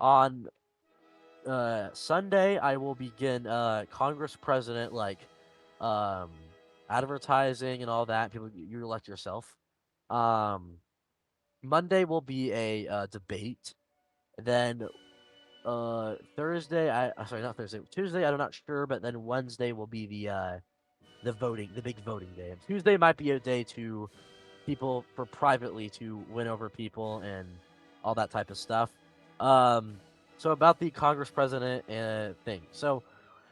On Sunday, I will begin Congress President um advertising and all that. People, you elect yourself. Um, Monday will be a debate. Then Thursday, sorry, not Thursday, Tuesday, I'm not sure, but then Wednesday will be the voting, the big voting day. And Tuesday might be a day to people for privately to win over people and all that type of stuff. Um, so about the Congress president thing. So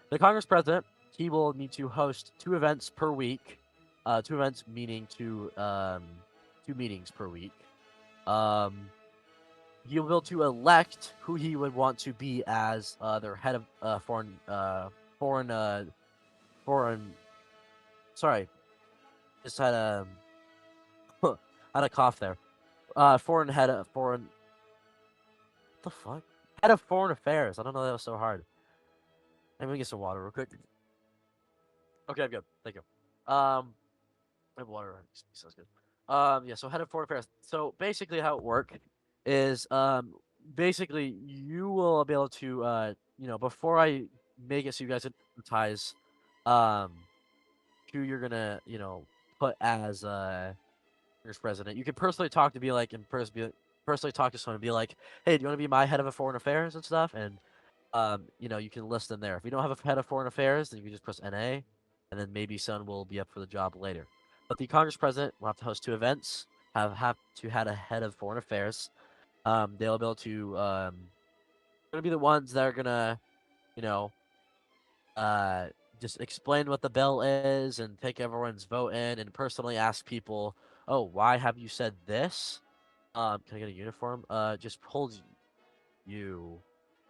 the Congress president, he will need to host 2 events per week. 2 events meaning two meetings per week. Um, he'll be able to elect who he would want to be as their head of foreign foreign. Sorry, just had a had a cough there. Foreign head of foreign. What the fuck? Head of foreign affairs. I don't know that was so hard. Let me get some water real quick. Okay, I'm good. Thank you. I have water. Sounds good. Yeah. So head of foreign affairs. So basically, how it works is basically you will be able to before I make it so you guys can advertise um who you're gonna put as Congress president. You can personally talk to be like personally talk to someone and be like, hey, do you want to be my head of foreign affairs and stuff? And you can list them there. If you don't have a head of foreign affairs, then you can just press NA, and then maybe someone will be up for the job later. But the Congress president will have to host 2 events, have to had a head of foreign affairs. They'll be able to gonna be the ones that are gonna you know uh just explain what the bill is and take everyone's vote in and personally ask people, oh, why have you said this? Can I get a uniform? Just hold you.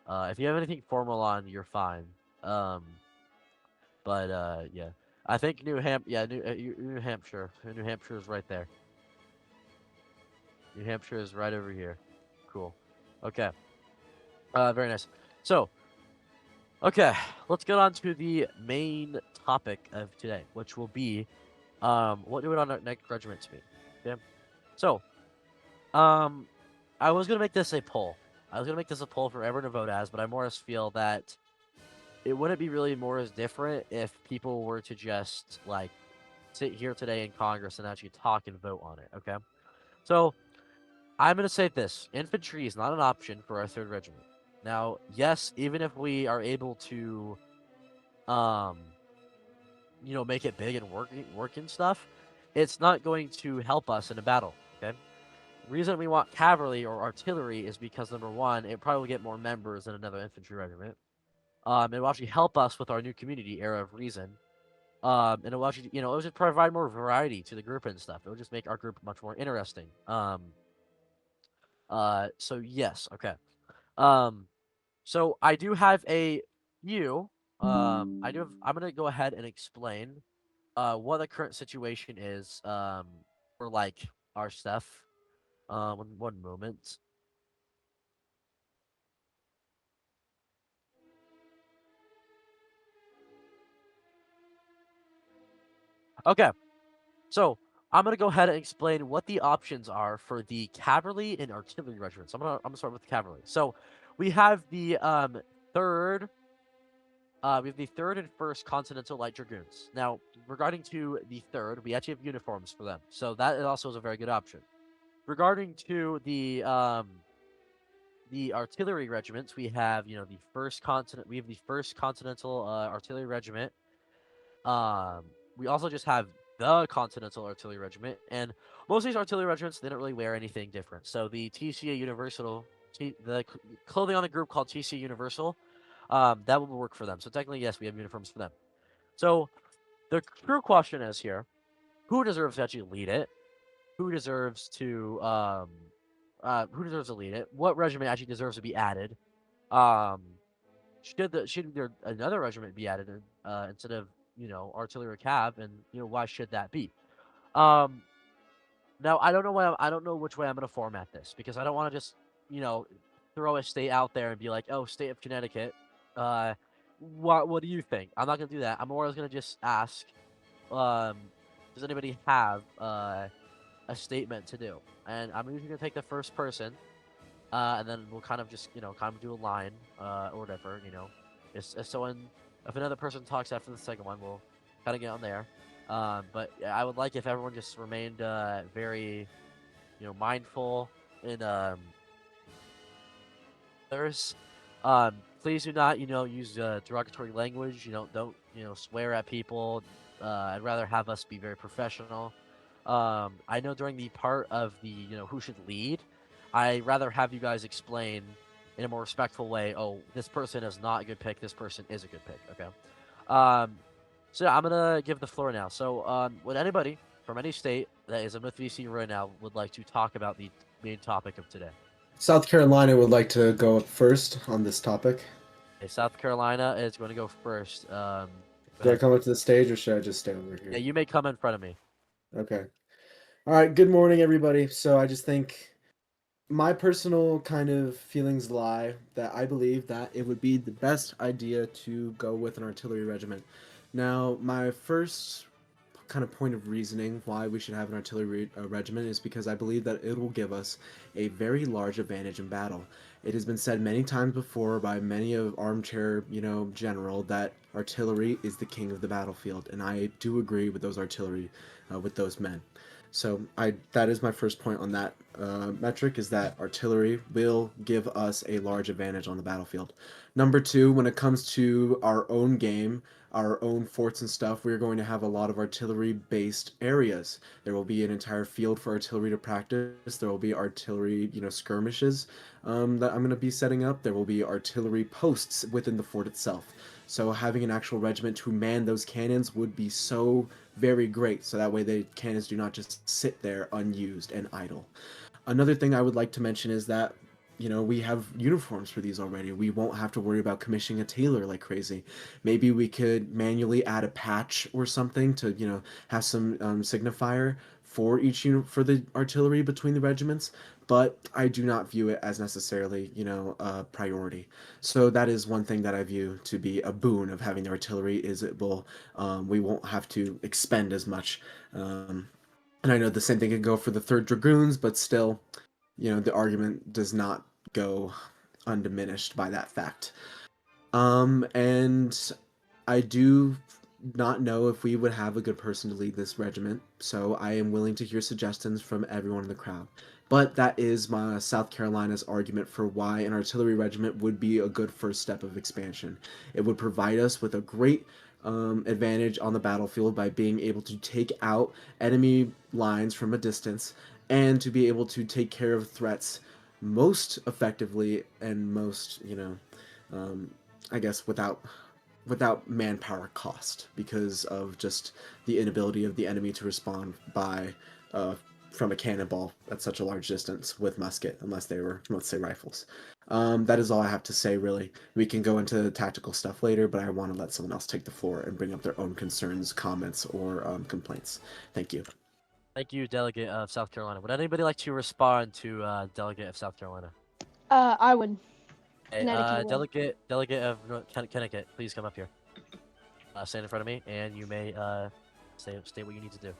If you have anything formal on, you're fine. Um, but yeah, I think New Hampshire. New Hampshire is right there. New Hampshire is right over here. Cool. Okay. Very nice. So, okay, let's get on to the main topic of today, which will be what do we want our next regiment to be. Okay. So, um, I was gonna make this a poll. I was gonna make this a poll for everyone to vote as, but I more or less feel that it wouldn't be really more as different if people were to just like sit here today in Congress and actually talk and vote on it. Okay, so I'm gonna say this: infantry is not an option for our 3rd Regiment. Now, yes, even if we are able to, um, make it big and work and stuff, it's not going to help us in a battle. Okay. Reason we want cavalry or artillery is because number one, it probably will get more members than another infantry regiment. It will actually help us with our new community, Era of Reason. And it will actually, it will just provide more variety to the group and stuff. It will just make our group much more interesting. So yes, okay. Um, so I do have a few. I'm gonna go ahead and explain, what the current situation is, for like our stuff. One moment. Okay, so I'm gonna go ahead and explain what the options are for the cavalry and artillery regiments. I'm gonna start with the cavalry. So we have the third we have the third and first Continental Light Dragoons. Now, regarding to the third, we actually have uniforms for them, so that also is a very good option. Regarding to the artillery regiments, we have we have the first Continental Artillery Regiment. Um, we also just have the Continental Artillery Regiment, and most of these artillery regiments they don't really wear anything different. So the TCA Universal, the clothing on the group called TCA Universal, that will work for them. So technically, yes, we have uniforms for them. So the true question is here: who deserves to actually lead it? Who deserves to lead it? What regiment actually deserves to be added? Um, should there another regiment be added instead of artillery cav, and why should that be? Um, Now I don't know which way I'm gonna format this because I don't want to just you know throw a state out there and be like, oh, state of Connecticut, uh, what do you think? I'm not gonna do that. I'm more gonna just ask, um, does anybody have a statement to do? And I'm usually gonna take the first person. and then we'll kind of just kind of do a line or whatever. If another person talks after the second one, we'll kind of get on there. But yeah, I would like if everyone just remained very mindful in others. Please do not use derogatory language. Don't swear at people. I'd rather have us be very professional. I know during the part of the who should lead, I rather have you guys explain in a more respectful way. Oh, this person is not a good pick. This person is a good pick. Okay. Um, so yeah, I'm gonna give the floor now. So, would anybody from any state that is a Myth VC right now would like to talk about the main topic of today? South Carolina would like to go up first on this topic. Okay, South Carolina is going to go first. Go Do I ahead. come up to the stage or should I just stay over Yeah, here? you may come in front of me. Okay. All right. Good morning, everybody. So I just think my personal kind of feelings lie that I believe that it would be the best idea to go with an artillery regiment. Now, my first kind of point of reasoning why we should have an artillery regiment is because I believe that it will give us a very large advantage in battle. It has been said many times before by many of armchair, general that artillery is the king of the battlefield, and I do agree with those artillery, with those men. So that is my first point on that metric is that artillery will give us a large advantage on the battlefield. Number two, when it comes to our own game, our own forts and stuff, we're going to have a lot of artillery based areas. There will be an entire field for artillery to practice. There will be artillery, skirmishes that I'm going to be setting up. There will be artillery posts within the fort itself. So having an actual regiment to man those cannons would be so very great. So that way the cannons do not just sit there unused and idle. Another thing I would like to mention is that we have uniforms for these already. We won't have to worry about commissioning a tailor like crazy. Maybe we could manually add a patch or something to, have some signifier for for the artillery between the regiments. But I do not view it as necessarily, a priority. So that is one thing that I view to be a boon of having the artillery is we won't have to expend as much. And I know the same thing can go for the third dragoons, but still, the argument does not go undiminished by that fact. And I do not know if we would have a good person to lead this regiment, so I am willing to hear suggestions from everyone in the crowd. But that is my South Carolina's argument for why an artillery regiment would be a good first step of expansion. It would provide us with a great advantage on the battlefield by being able to take out enemy lines from a distance and to be able to take care of threats most effectively and most, um, I guess without manpower cost because of just the inability of the enemy to respond by from a cannonball at such a large distance with musket, unless they were, let's say, rifles. That is all I have to say, really. We can go into tactical stuff later, but I want to let someone else take the floor and bring up their own concerns, comments, or complaints. Thank you. Thank you, Delegate of South Carolina. Would anybody like to respond to Delegate of South Carolina? I would. Hey, Connecticut would. Delegate of Connecticut, please come up here. Stand in front of me, and you may state what you need to do.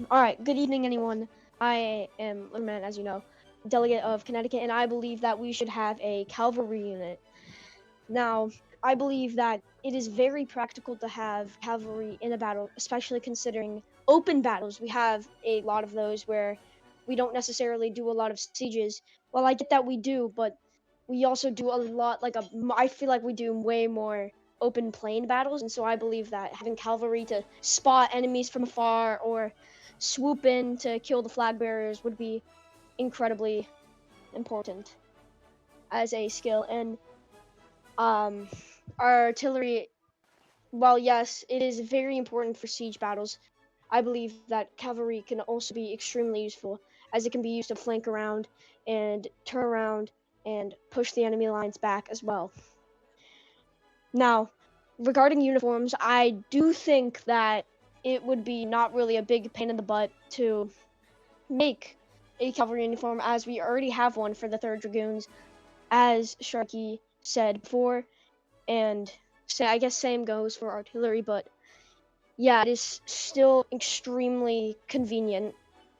All right. Good evening, anyone. I am Liverman, as you know, delegate of Connecticut, and I believe that we should have a cavalry unit. Now, I believe that it is very practical to have cavalry in a battle, especially considering open battles. We have a lot of those where we don't necessarily do a lot of sieges. Well, I get that we do, but we also do a lot, I feel like we do way more open plain battles, and so I believe that having cavalry to spot enemies from afar or swoop in to kill the flag bearers would be incredibly important as a skill. And our artillery, while yes, it is very important for siege battles, I believe that cavalry can also be extremely useful, as it can be used to flank around and turn around and push the enemy lines back as well. Now, regarding uniforms, I do think that it would be not really a big pain in the butt to make a cavalry uniform, as we already have one for the 3rd Dragoons, as Sharky said before, and I guess same goes for artillery, but yeah, it is still extremely convenient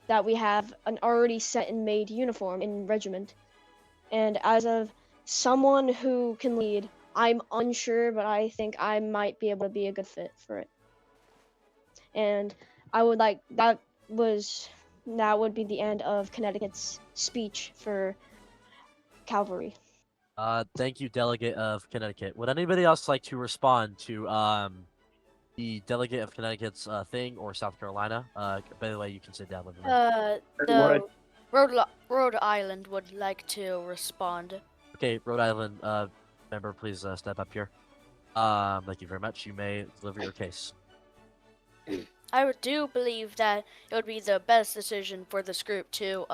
that we have an already set and made uniform in regiment. And as of someone who can lead, I'm unsure, but I think I might be able to be a good fit for it. And I would like that would be the end of Connecticut's speech for cavalry. Thank you, Delegate of Connecticut. Would anybody else like to respond to the Delegate of Connecticut's thing, or South Carolina? By the way, you can sit down, Liverman. The Rhode Island would like to respond. Okay, Rhode Island member, please step up here. Thank you very much. You may deliver your case. I do believe that it would be the best decision for this group to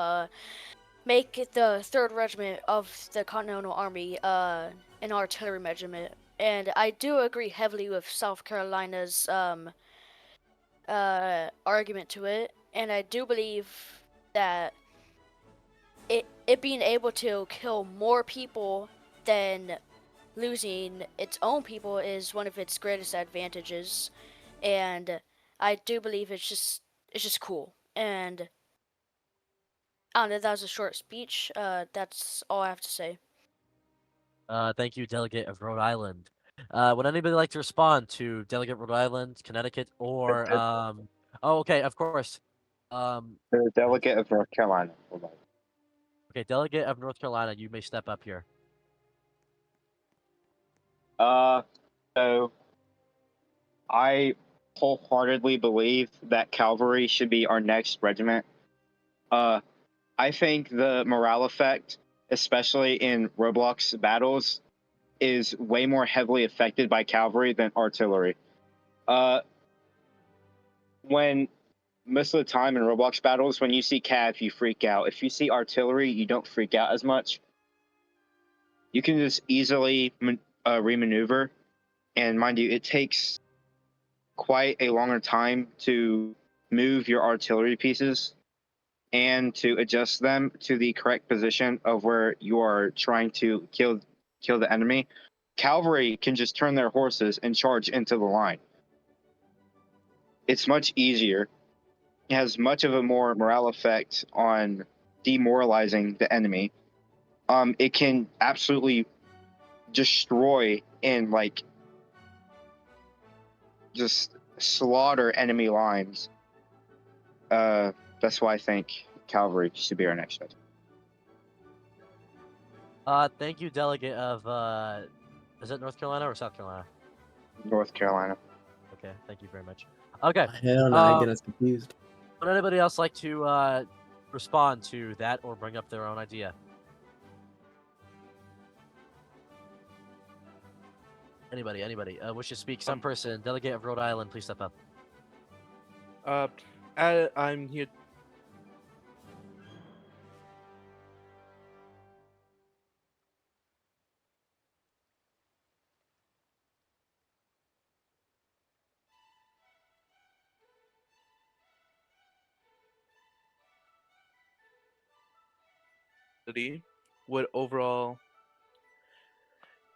make it the 3rd Regiment of the Continental Army an artillery regiment. And I do agree heavily with South Carolina's argument to it. And I do believe that it being able to kill more people than losing its own people is one of its greatest advantages. And I do believe it's just cool. And I don't know, that was a short speech. That's all I have to say. Thank you, Delegate of Rhode Island. Would anybody like to respond to Delegate Rhode Island, Connecticut, or Oh, okay, of course. The delegate of North Carolina. Okay, Delegate of North Carolina, you may step up here. So I wholeheartedly believe that cavalry should be our next regiment. I think the morale effect, especially in Roblox battles, is way more heavily affected by cavalry than artillery. When most of the time in Roblox battles, when you see cav, you freak out. If you see artillery, you don't freak out as much. You can just easily remaneuver, and mind you, it takes quite a longer time to move your artillery pieces and to adjust them to the correct position of where you are trying to kill the enemy. Cavalry can just turn their horses and charge into the line. It's much easier. It has much of a more morale effect on demoralizing the enemy. It can absolutely destroy and just slaughter enemy lines. That's why I think cavalry should be our next regiment. Thank you, Delegate of is it North Carolina or South Carolina? North Carolina. Okay, thank you very much. Okay. Hell no, I get us confused. Would anybody else like to respond to that or bring up their own idea? Anybody wish to speak? Some person, Delegate of Rhode Island, please step up. I'm here. Would overall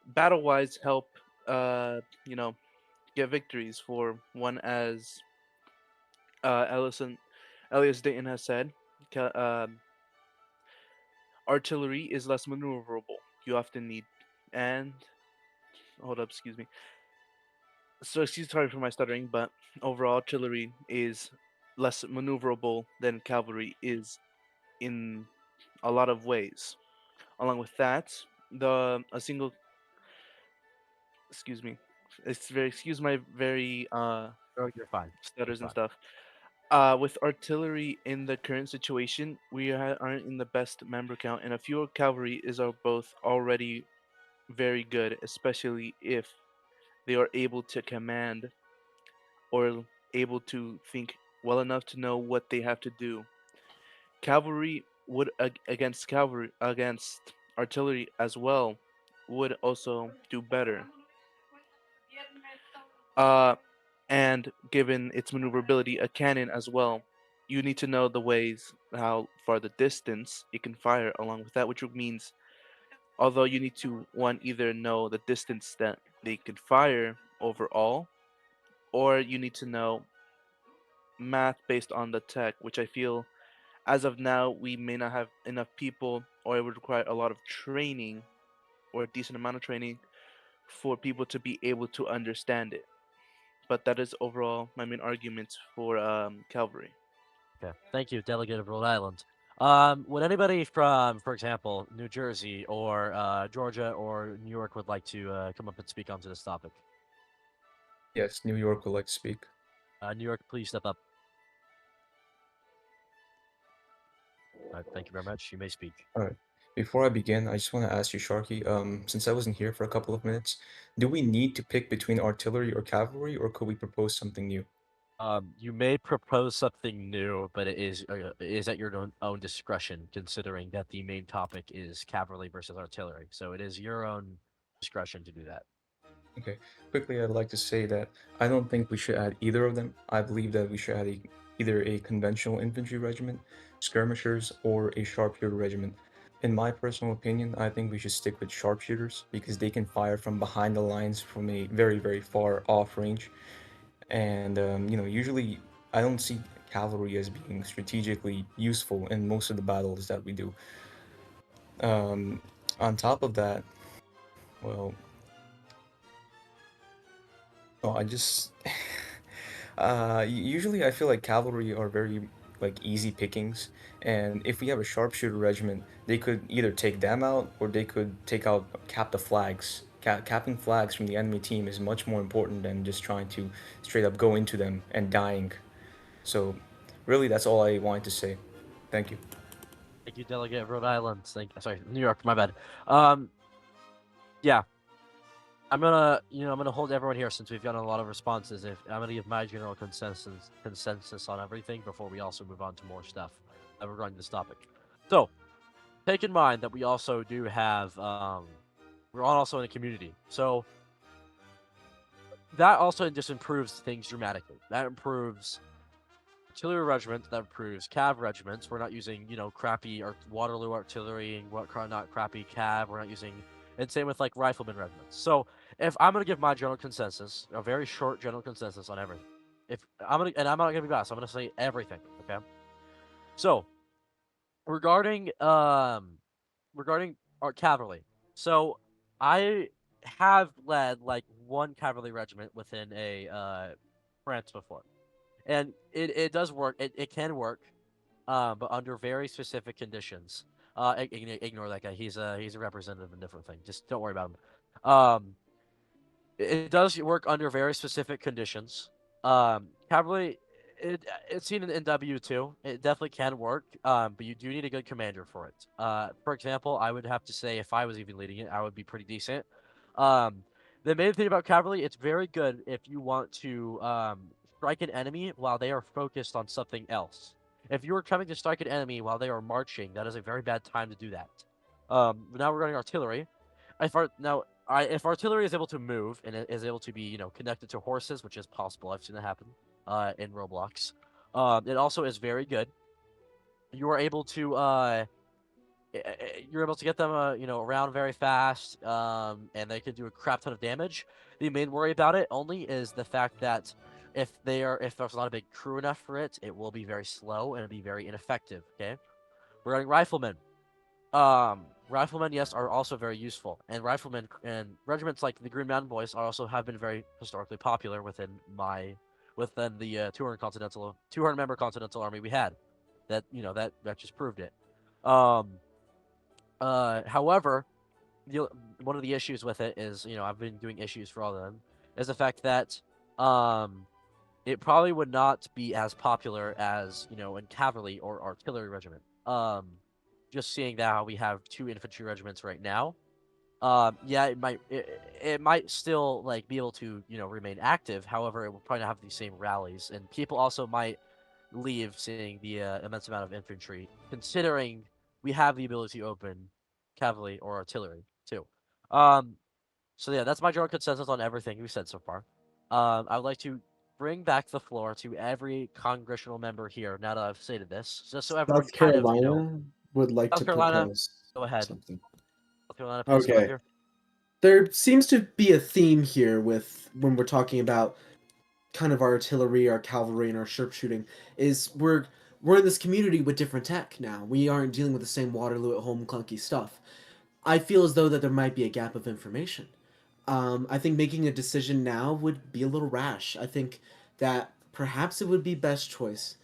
battle-wise help get victories for one, as Elias Dayton has said. Artillery is less maneuverable. You often need and hold up, excuse me. So sorry for my stuttering, but overall artillery is less maneuverable than cavalry is in a lot of ways. Along with that, excuse me, excuse my very Oh, you're fine. stutters and fine. stuff. With artillery in the current situation, we aren't in the best member count, and a few cavalry are both already very good, especially if they are able to command or able to think well enough to know what they have to do. Cavalry would against artillery as well would also do better. And given its maneuverability, a cannon as well, you need to know the ways, how far the distance it can fire along with that, which means, although you need to either know the distance that they can fire overall, or you need to know math based on the tech, which I feel as of now, we may not have enough people, or it would require a lot of training, or a decent amount of training, for people to be able to understand it. But that is overall my main arguments for cavalry. Okay. Thank you, Delegate of Rhode Island. Would anybody from, for example, New Jersey or Georgia or New York would like to come up and speak onto this topic? Yes, New York would like to speak. New York, please step up. Thank you very much. You may speak. All right. Before I begin, I just want to ask you, Sharky, since I wasn't here for a couple of minutes, do we need to pick between artillery or cavalry, or could we propose something new? You may propose something new, but it is at your own discretion, considering that the main topic is cavalry versus artillery. So it is your own discretion to do that. Okay. Quickly, I'd like to say that I don't think we should add either of them. I believe that we should add either a conventional infantry regiment, skirmishers, or a sharpshooter regiment. In my personal opinion, I think we should stick with sharpshooters because they can fire from behind the lines from a very, very far off range. And usually I don't see cavalry as being strategically useful in most of the battles that we do. On top of that, well, no, I just usually I feel like cavalry are very like easy pickings, and if we have a sharpshooter regiment, they could either take them out or they could take out cap the flags. Capping flags from the enemy team is much more important than just trying to straight up go into them and dying. So, really, that's all I wanted to say. Thank you. Thank you, Delegate of Rhode Island. Sorry, New York. My bad. Yeah. I'm gonna hold everyone here since we've gotten a lot of responses. If I'm gonna give my general consensus on everything before we also move on to more stuff regarding this topic. So, take in mind that we also do have we're also in a community, so that also just improves things dramatically. That improves artillery regiments, that improves cav regiments. We're not using crappy Waterloo artillery and not crappy cav. We're not using, and same with like rifleman regiments. So if I'm gonna give my general consensus, a very short general consensus on everything, I'm not gonna be biased, I'm gonna say everything. Okay. So regarding our cavalry, so I have led like one cavalry regiment within a France before, and it does work. It can work, but under very specific conditions. Ignore that guy. He's a representative in different thing. Just don't worry about him. It does work under very specific conditions. Cavalry, it's seen in W too. It definitely can work. But you do need a good commander for it. For example, I would have to say if I was even leading it, I would be pretty decent. The main thing about cavalry, it's very good if you want to strike an enemy while they are focused on something else. If you are trying to strike an enemy while they are marching, that is a very bad time to do that. Now regarding artillery, if artillery is able to move and it is able to be connected to horses, which is possible, I've seen that happen in Roblox. It also is very good. You are able to get them around very fast, and they can do a crap ton of damage. The main worry about it only is the fact that if there's not a big crew enough for it, it will be very slow and it'll be very ineffective. Okay, regarding riflemen. Riflemen, yes, are also very useful, and riflemen and regiments like the Green Mountain Boys have been very historically popular within the 200 member Continental Army we had. That just proved it. However, one of the issues with it is I've been doing issues for all of them is the fact that it probably would not be as popular as in cavalry or artillery regiment. Just seeing that how we have 2 infantry regiments right now. Yeah, it might still like be able to remain active. However, it will probably not have the same rallies, and people also might leave seeing the immense amount of infantry, considering we have the ability to open cavalry or artillery too. So yeah, that's my general consensus on everything we said so far. I would like to bring back the floor to every congressional member here now that I've stated this, just so everyone South kind of Carolina would like South to Carolina, propose go ahead. something. South Carolina, please go ahead Okay. here. There seems to be a theme here with when we're talking about kind of our artillery, our cavalry, and our sharpshooting is we're we're in this community with different tech now. We aren't dealing with the same Waterloo at home clunky stuff. I feel as though that there might be a gap of information. I think making a decision now would be a little rash. I think that perhaps it would be best choice.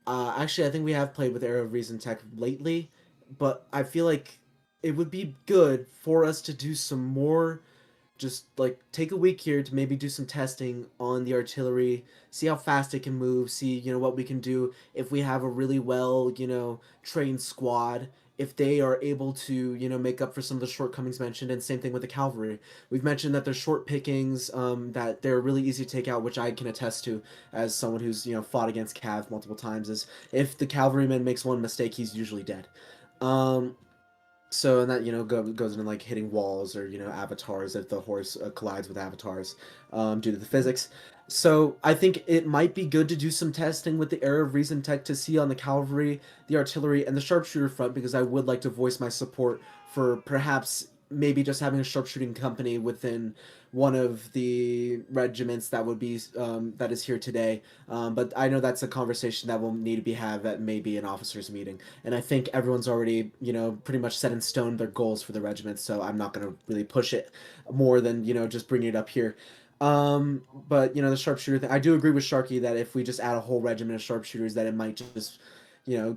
Actually, I think we have played with Era of Reason Tech lately, but I feel like it would be good for us to do some more, just like take a week here to maybe do some testing on the artillery, see how fast it can move, see, what we can do if we have a really well, trained squad, if they are able to, make up for some of the shortcomings mentioned. And same thing with the cavalry. We've mentioned that there's short pickings, that they're really easy to take out, which I can attest to as someone who's, fought against cav multiple times, is if the cavalryman makes one mistake, he's usually dead. So, and that, goes into like hitting walls or, avatars if the horse collides with avatars, due to the physics. So I think it might be good to do some testing with the Era of Reason tech to see on the cavalry, the artillery, and the sharpshooter front, because I would like to voice my support for perhaps maybe just having a sharpshooting company within one of the regiments that would be that is here today. But I know that's a conversation that will need to be had at maybe an officers meeting. And I think everyone's already, pretty much set in stone their goals for the regiment, so I'm not going to really push it more than, just bringing it up here. But, the sharpshooter thing, I do agree with Sharky that if we just add a whole regiment of sharpshooters, that it might just,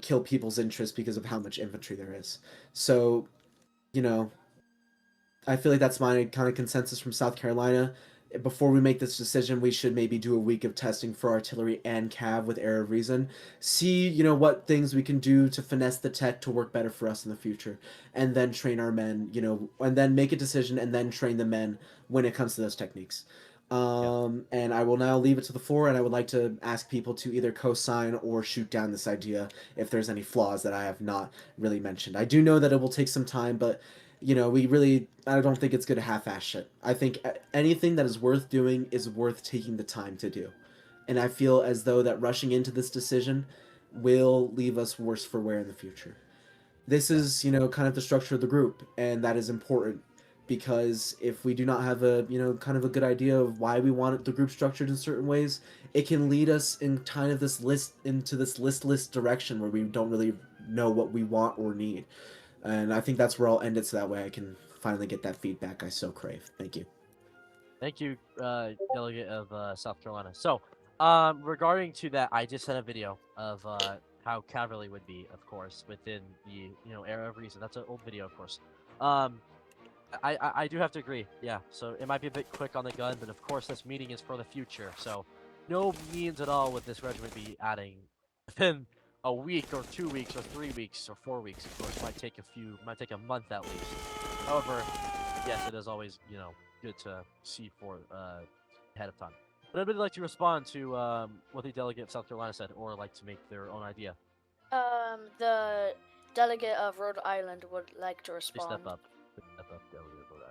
kill people's interest because of how much infantry there is. So, you know, I feel like that's my kind of consensus from South Carolina. Before we make this decision, we should maybe do a week of testing for artillery and cav with Air of Reason. See, what things we can do to finesse the tech to work better for us in the future. And then train our men, and then make a decision and then train the men when it comes to those techniques. And I will now leave it to the floor, and I would like to ask people to either co-sign or shoot down this idea if there's any flaws that I have not really mentioned. I do know that it will take some time, but I don't think it's good to half-ass shit. I think anything that is worth doing is worth taking the time to do. And I feel as though that rushing into this decision will leave us worse for wear in the future. This is, kind of the structure of the group, and that is important because if we do not have a, kind of a good idea of why we want the group structured in certain ways, it can lead us in kind of this listless direction where we don't really know what we want or need. And I think that's where I'll end it so that way I can finally get that feedback I so crave. Thank you. Thank you, delegate of South Carolina. So, regarding to that, I just sent a video of how cavalry would be, of course, within the era of reason. That's an old video, of course. I do have to agree. Yeah, so it might be a bit quick on the gun, but of course this meeting is for the future. So, no means at all would this regiment be adding within a week or 2 weeks or 3 weeks or 4 weeks. Of course, might take a month at least. However, yes, it is always good to see for ahead of time. Would anybody like to respond to what the delegate of South Carolina said, or like to make their own idea? The delegate of Rhode Island would like to Please respond. step up. Step up, delegate of Rhode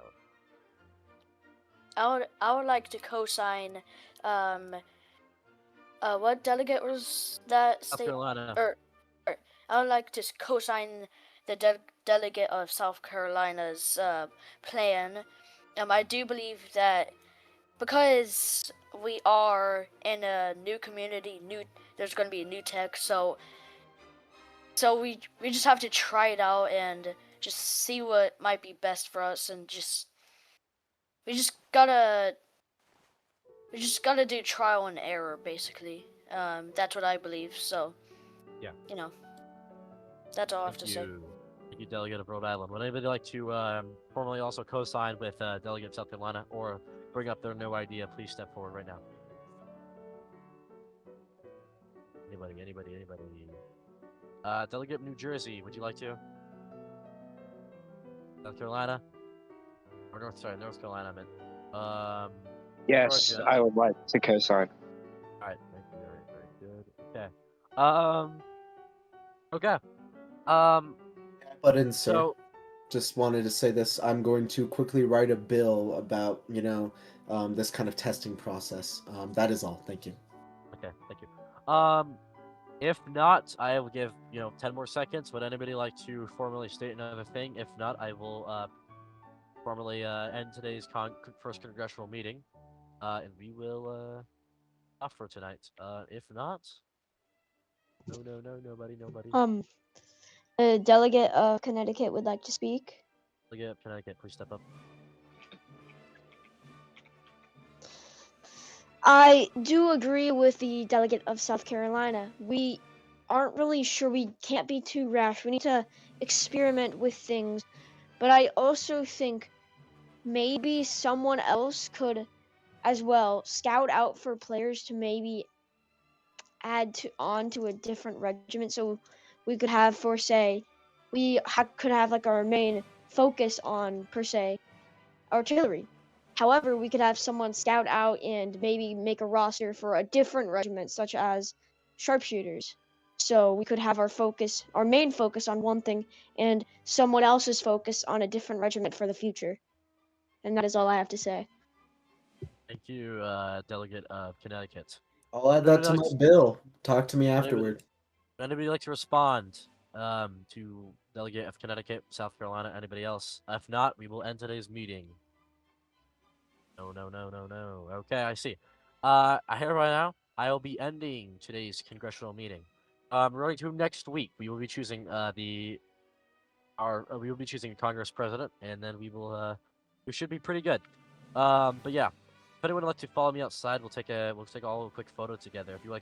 Island. I would like to co-sign. What delegate was that? South Carolina. Or I would like to co-sign the delegate of South Carolina's plan. I do believe that because we are in a new community, there's going to be a new tech, so we just have to try it out and just see what might be best for us, and we just gotta do trial and error, basically. That's what I believe. So Yeah. That's all I have to say. Thank you, delegate of Rhode Island. Would anybody like to formally also co-sign with delegate of South Carolina, or bring up their no idea? Please step forward right now. Anybody? Delegate of New Jersey, would you like to? South Carolina? Or North Carolina, I meant. Yes, Georgia. I would like to co-sign. Alright, thank you. Very, very good. Okay. Okay. But in sir, So, just wanted to say this. I'm going to quickly write a bill about, this kind of testing process. That is all. Thank you. okay, thank you. If not, I will give 10 more seconds. Would anybody like to formally state another thing? If not, I will formally end today's first congressional meeting, and we will off for tonight. If not, No, nobody. A delegate of Connecticut would like to speak. Delegate of Connecticut, please step up. I do agree with the delegate of South Carolina. We aren't really sure. We can't be too rash. We need to experiment with things. But I also think maybe someone else could as well scout out for players to maybe add on to a different regiment. So we could have, for say, could have like our main focus on, per se, artillery. However, we could have someone scout out and maybe make a roster for a different regiment, such as sharpshooters. So we could have our main focus on one thing, and someone else's focus on a different regiment for the future. And that is all I have to say. Thank you, Delegate of Connecticut. I'll add that Anybody to like my to- bill. Talk to me Anybody- afterward. Anybody like to respond to Delegate of Connecticut, South Carolina? Anybody else? If not, we will end today's meeting. No. Okay, I see. I hear right now I will be ending today's congressional meeting. Running to next week, we will be choosing we will be choosing a Congress president, and then we should be pretty good. But yeah, if anyone would like to follow me outside, we'll take all a quick photo together. If you like.